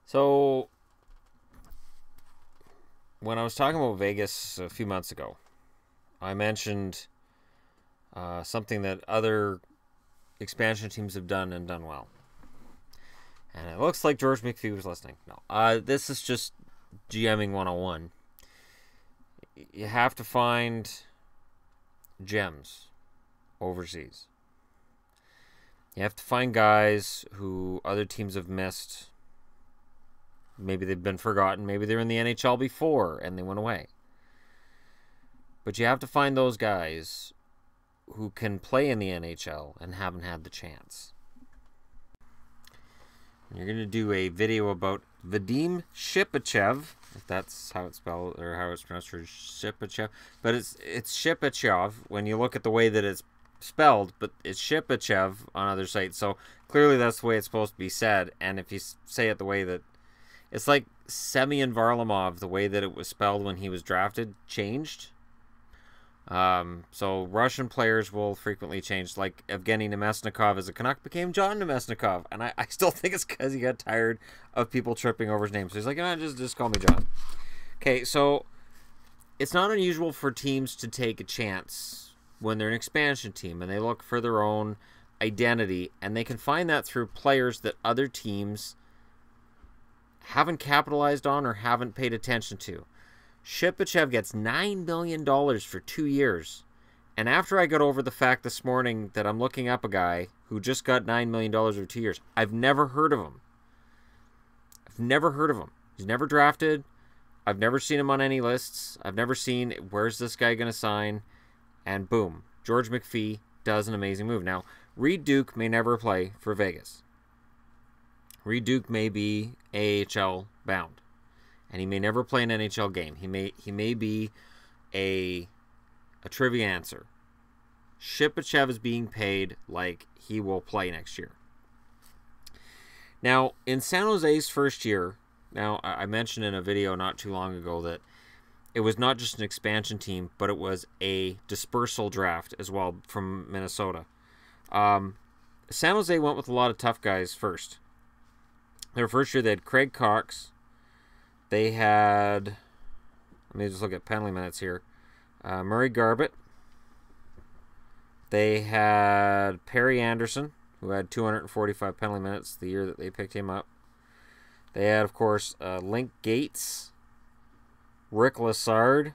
So, when I was talking about Vegas a few months ago, I mentioned something that other expansion teams have done and done well. And it looks like George McPhee was listening. No, this is just GMing 101. You have to find gems overseas. You have to find guys who other teams have missed. Maybe they've been forgotten. Maybe they're in the NHL before and they went away. But you have to find those guys who can play in the NHL and haven't had the chance. You're going to do a video about Vadim Shipachev, if that's how it's spelled or how it's pronounced, for Shipachev. But it's Shipachyov when you look at the way that it's spelled, but it's Shipachev on other sites. So clearly that's the way it's supposed to be said. And if you say it the way that it's like Semyon Varlamov, the way that it was spelled when he was drafted, changed. So Russian players will frequently change. Like Evgeny Nemesnikov as a Canuck became John Nemesnikov. And I still think it's because he got tired of people tripping over his name. So he's like, just call me John. Okay, so it's not unusual for teams to take a chance when they're an expansion team and they look for their own identity. And they can find that through players that other teams haven't capitalized on or haven't paid attention to. Shipachev gets $9 million for 2 years. And after I got over the fact this morning that I'm looking up a guy who just got $9 million over 2 years, I've never heard of him. I've never heard of him. He's never drafted. I've never seen him on any lists. I've never seen, where's this guy going to sign? And boom, George McPhee does an amazing move. Now, Reed Duke may never play for Vegas. Reed Duke may be AHL bound, and he may never play an NHL game. He may be a trivia answer. Shipachev is being paid like he will play next year. Now, in San Jose's first year, now I mentioned in a video not too long ago that it was not just an expansion team, but it was a dispersal draft as well from Minnesota. San Jose went with a lot of tough guys first. Their first year, they had Craig Cox. They had, let me just look at penalty minutes here. Murray Garbett. They had Perry Anderson, who had 245 penalty minutes the year that they picked him up. They had, of course, Link Gates, Rick Lassard,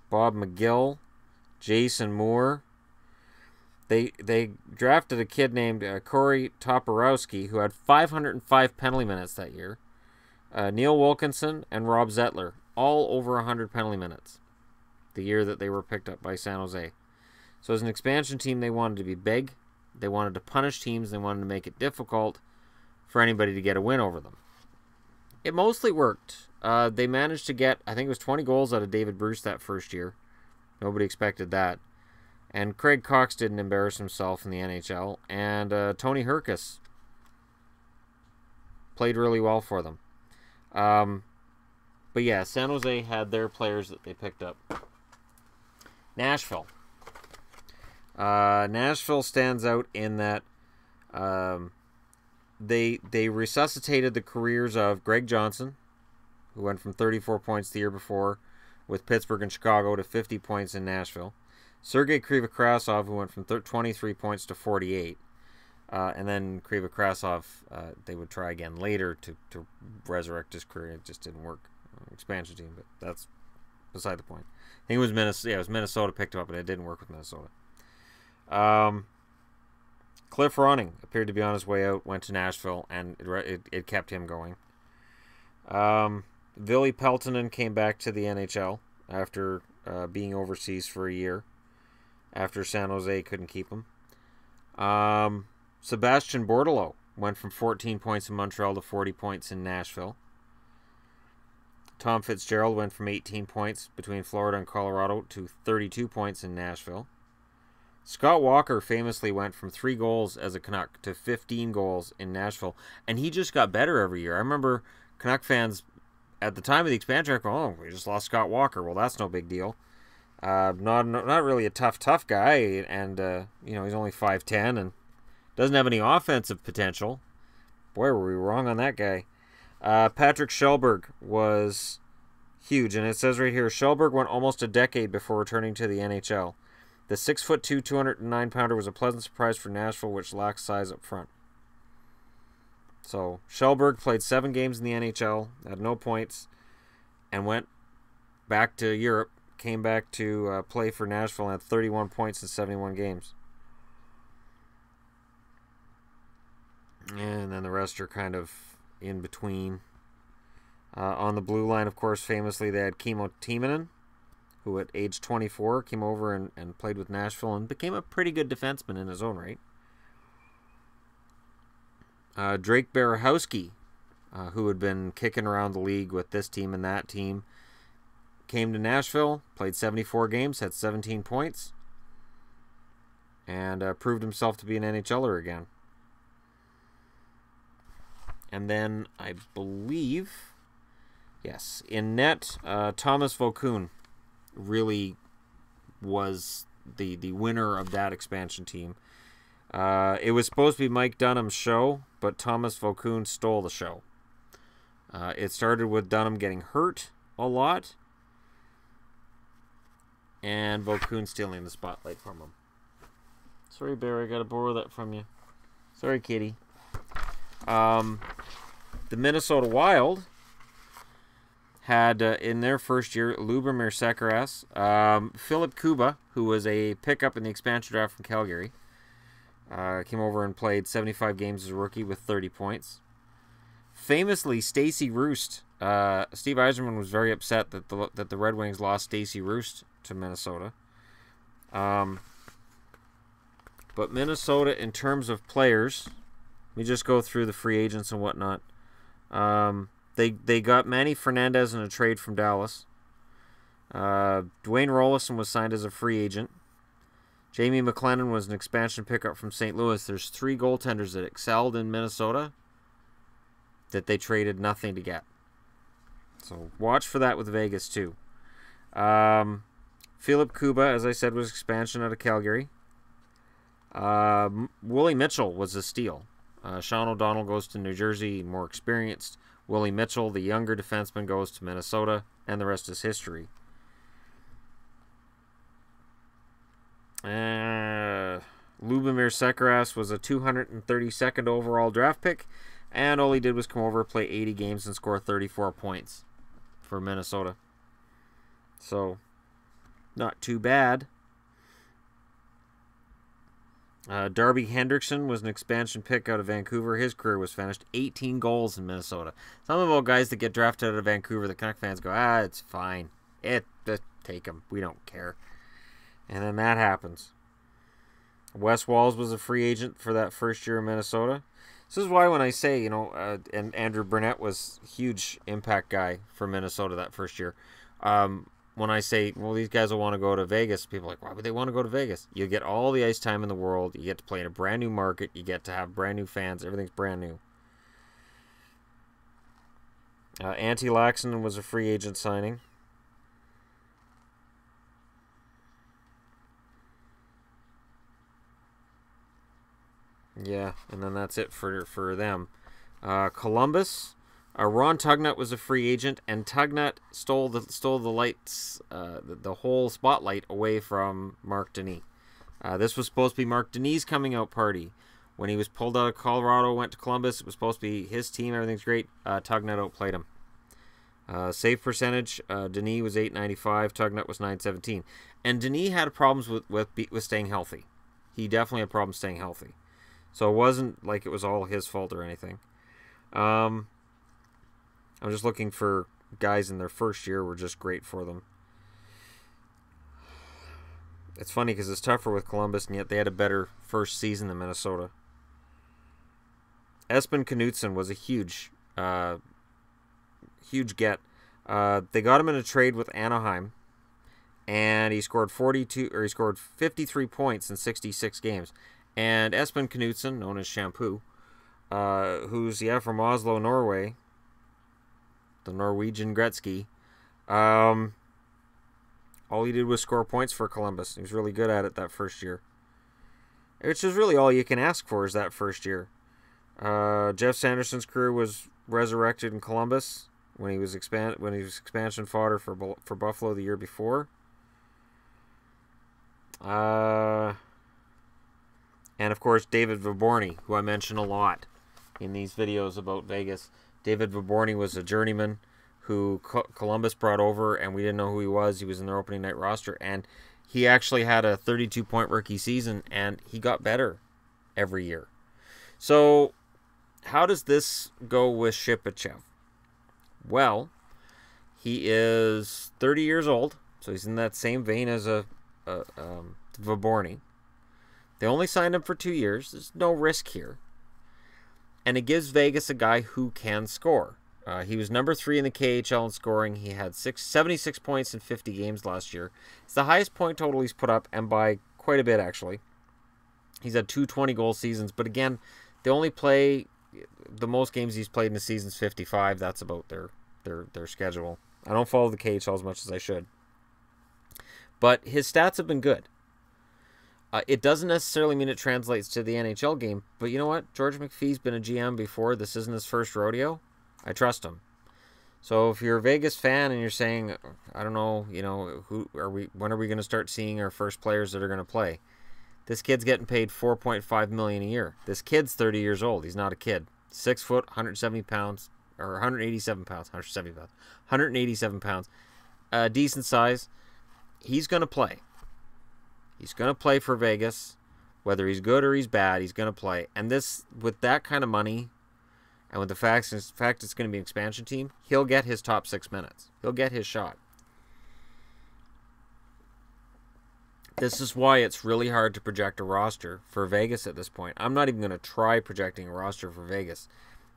Bob McGill, Jason Moore. They drafted a kid named Corey Toporowski, who had 505 penalty minutes that year. Neil Wilkinson and Rob Zettler, all over 100 penalty minutes the year that they were picked up by San Jose. So as an expansion team, they wanted to be big. They wanted to punish teams. They wanted to make it difficult for anybody to get a win over them. It mostly worked. They managed to get, I think it was 20 goals out of David Bruce that first year. Nobody expected that. And Craig Cox didn't embarrass himself in the NHL. And Tony Herkus played really well for them. But yeah, San Jose had their players that they picked up. Nashville. Nashville stands out in that they resuscitated the careers of Greg Johnson, who went from 34 points the year before with Pittsburgh and Chicago to 50 points in Nashville. Sergei Krivokrasov, who went from 23 points to 48. And then Krivokrasov, they would try again later to resurrect his career. It just didn't work. Expansion team, but that's beside the point. I think it was Minnesota. Yeah, it was Minnesota picked him up, but it didn't work with Minnesota. Cliff Ronning appeared to be on his way out, went to Nashville, and it kept him going. Ville Peltonen came back to the NHL after being overseas for a year, after San Jose couldn't keep him. Sebastian Bordelot went from 14 points in Montreal to 40 points in Nashville. Tom Fitzgerald went from 18 points between Florida and Colorado to 32 points in Nashville. Scott Walker famously went from 3 goals as a Canuck to 15 goals in Nashville, and he just got better every year. I remember Canuck fans at the time of the expansion going, "Oh, we just lost Scott Walker." Well, that's no big deal. Not really a tough guy, and he's only 5'10" and doesn't have any offensive potential. Boy, were we wrong on that guy. Patrick Schellberg was huge, and it says right here, Schellberg went almost a decade before returning to the NHL. The 6'2", 209-pounder was a pleasant surprise for Nashville, which lacks size up front. So, Schellberg played 7 games in the NHL, had no points, and went back to Europe, came back to play for Nashville, and had 31 points in 71 games. And then the rest are kind of in between. On the blue line, of course, famously, they had Kimmo Timonen, who at age 24 came over and played with Nashville and became a pretty good defenseman in his own right. Drake Barahowski, who had been kicking around the league with this team and that team, came to Nashville, played 74 games, had 17 points, and proved himself to be an NHLer again. And then, I believe, yes, in net, Thomas Vokoun really was the winner of that expansion team. It was supposed to be Mike Dunham's show, but Thomas Vokoun stole the show. It started with Dunham getting hurt a lot, and Vokoun stealing the spotlight from him. Sorry, Barry, I gotta borrow that from you. Sorry, kitty. The Minnesota Wild had, in their first year, Lubomir Sekaras, Philip Kuba, who was a pickup in the expansion draft from Calgary, came over and played 75 games as a rookie with 30 points. Famously, Stacey Roost. Steve Yzerman was very upset that the Red Wings lost Stacey Roost to Minnesota. But Minnesota, in terms of players, let me just go through the free agents and whatnot. They got Manny Fernandez in a trade from Dallas. Dwayne Rollison was signed as a free agent. Jamie McLennan was an expansion pickup from St. Louis. There's 3 goaltenders that excelled in Minnesota that they traded nothing to get. So watch for that with Vegas too. Philip Kuba, as I said, was expansion out of Calgary. Willie Mitchell was a steal. Sean O'Donnell goes to New Jersey, more experienced. Willie Mitchell, the younger defenseman, goes to Minnesota, and the rest is history. Lubomir Sekaras was a 232nd overall draft pick, and all he did was come over, play 80 games, and score 34 points for Minnesota. So, not too bad. Darby Hendrickson was an expansion pick out of Vancouver. His career was finished. 18 goals in Minnesota. Some of the guys that get drafted out of Vancouver, the Canuck fans go, it's fine. Take them. We don't care. And then that happens. Wes Walz was a free agent for that first year in Minnesota. This is why when I say, and Andrew Burnett was a huge impact guy for Minnesota that first year. When I say, well, these guys will want to go to Vegas, people are like, why would they want to go to Vegas? You get all the ice time in the world. You get to play in a brand new market. You get to have brand new fans. Everything's brand new. Antti Laaksonen was a free agent signing. Yeah, and then that's it for them. Columbus. Ron Tugnut was a free agent, and Tugnut stole the lights, the whole spotlight away from Marc Denis. This was supposed to be Marc Denis' coming out party. When he was pulled out of Colorado, went to Columbus, it was supposed to be his team, everything's great. Tugnut outplayed him. Save percentage, Denis was .895, Tugnut was .917. And Denis had problems with staying healthy. He definitely had problems staying healthy. So it wasn't like it was all his fault or anything. I'm just looking for guys in their first year were just great for them. It's funny because it's tougher with Columbus, and yet they had a better first season than Minnesota. Espen Knutson was a huge get. They got him in a trade with Anaheim, and he scored 53 points in 66 games. And Espen Knutson, known as Shampoo, who's from Oslo, Norway, the Norwegian Gretzky, all he did was score points for Columbus. He was really good at it that first year, which is really all you can ask for is that first year. Jeff Sanderson's career was resurrected in Columbus when he was expansion fodder for Buffalo the year before. And of course David Vaborny, who I mention a lot in these videos about Vegas. David Vaborny was a journeyman who Columbus brought over, and we didn't know who he was. He was in their opening night roster, and he actually had a 32-point rookie season, and he got better every year. So how does this go with Shipachev? Well, he is 30 years old, so he's in that same vein as Vaborny. They only signed him for 2 years. There's no risk here. And it gives Vegas a guy who can score. He was number 3 in the KHL in scoring. He had 76 points in 50 games last year. It's the highest point total he's put up, and by quite a bit, actually. He's had 2 20-goal seasons, but again, they only play the most games he's played in the season's 55. That's about their schedule. I don't follow the KHL as much as I should. But his stats have been good. It doesn't necessarily mean it translates to the NHL game, but you know what? George McPhee's been a GM before. This isn't his first rodeo. I trust him. So if you're a Vegas fan and you're saying, I don't know, when are we going to start seeing our first players that are going to play? This kid's getting paid $4.5 million a year. This kid's 30 years old. He's not a kid. 6 foot, 170 pounds, or 187 pounds, 170 pounds, 187 pounds. Decent size. He's going to play. He's going to play for Vegas. Whether he's good or he's bad, he's going to play. And this, with that kind of money, and with the fact it's going to be an expansion team, he'll get his top 6 minutes. He'll get his shot. This is why it's really hard to project a roster for Vegas at this point. I'm not even going to try projecting a roster for Vegas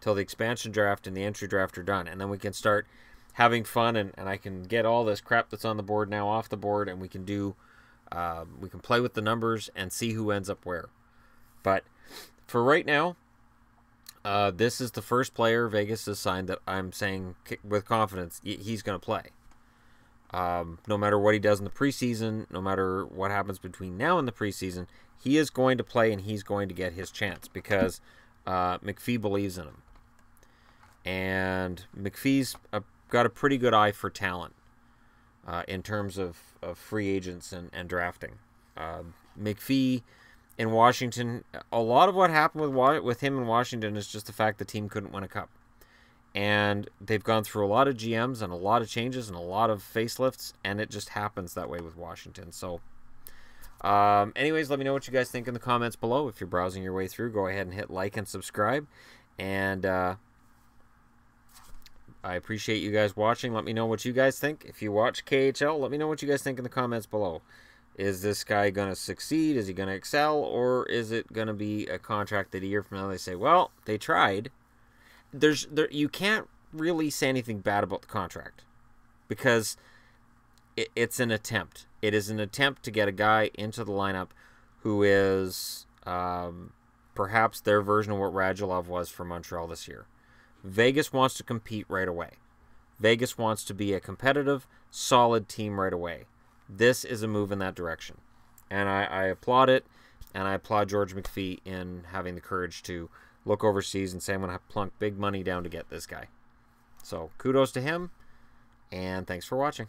till the expansion draft and the entry draft are done. And then we can start having fun, and I can get all this crap that's on the board now off the board, and we can do... we can play with the numbers and see who ends up where. But for right now, this is the first player Vegas has signed that I'm saying with confidence he's going to play. No matter what he does in the preseason, no matter what happens between now and the preseason, he is going to play and he's going to get his chance because McPhee believes in him. And McPhee's got a pretty good eye for talent. In terms of free agents and drafting. McPhee in Washington, a lot of what happened with him in Washington is just the fact the team couldn't win a cup. And they've gone through a lot of GMs and a lot of changes and a lot of facelifts, and it just happens that way with Washington. So, anyways, let me know what you guys think in the comments below. If you're browsing your way through, go ahead and hit like and subscribe. And I appreciate you guys watching. Let me know what you guys think. If you watch KHL, let me know what you guys think in the comments below. Is this guy going to succeed? Is he going to excel? Or is it going to be a contract that a year from now they say, well, they tried. You can't really say anything bad about the contract because it's an attempt. It is an attempt to get a guy into the lineup who is perhaps their version of what Radulov was for Montreal this year. Vegas wants to compete right away. Vegas wants to be a competitive, solid team right away. This is a move in that direction. And I applaud it, and I applaud George McPhee in having the courage to look overseas and say, I'm going to plunk big money down to get this guy. So, kudos to him, and thanks for watching.